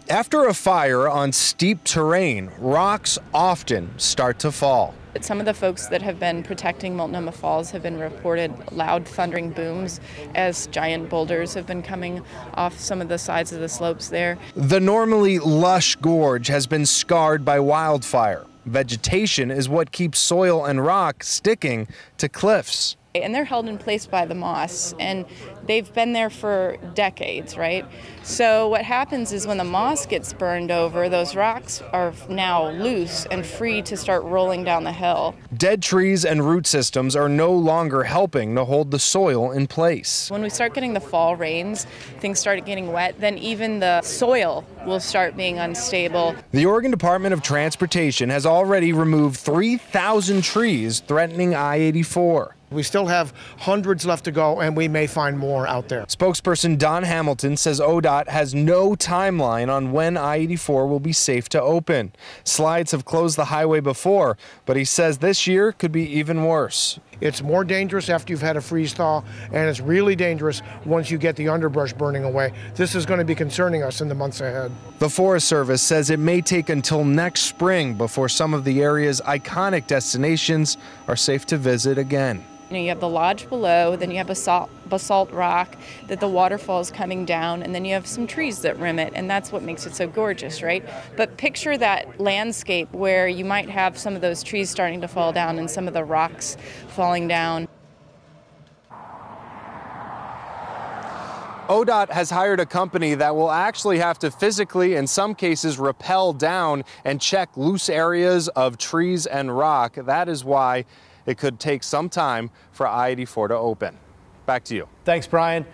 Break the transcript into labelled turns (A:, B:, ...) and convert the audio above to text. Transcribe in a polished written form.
A: After a fire on steep terrain, rocks often start to fall.
B: Some of the folks that have been protecting Multnomah Falls have been reported loud thundering booms as giant boulders have been coming off some of the sides of the slopes there.
A: The normally lush gorge has been scarred by wildfire. Vegetation is what keeps soil and rock sticking to cliffs.
B: And they're held in place by the moss, and they've been there for decades, right? So what happens is when the moss gets burned over, those rocks are now loose and free to start rolling down the hill.
A: Dead trees and root systems are no longer helping to hold the soil in place.
B: When we start getting the fall rains, things start getting wet, then even the soil will start being unstable.
A: The Oregon Department of Transportation has already removed 3,000 trees threatening I-84.
C: We still have hundreds left to go, and we may find more out there.
A: Spokesperson Don Hamilton says ODOT has no timeline on when I-84 will be safe to open. Slides have closed the highway before, but he says this year could be even worse.
C: It's more dangerous after you've had a freeze thaw, and it's really dangerous once you get the underbrush burning away. This is going to be concerning us in the months ahead.
A: The Forest Service says it may take until next spring before some of the area's iconic destinations are safe to visit again.
B: You have the lodge below, then you have basalt rock that the waterfall is coming down, and then you have some trees that rim it, and that's what makes it so gorgeous, right? But picture that landscape where you might have some of those trees starting to fall down and some of the rocks falling down.
A: ODOT has hired a company that will actually have to physically, in some cases, rappel down and check loose areas of trees and rock. That is why it could take some time for I-84 to open. Back to you.
D: Thanks, Brian.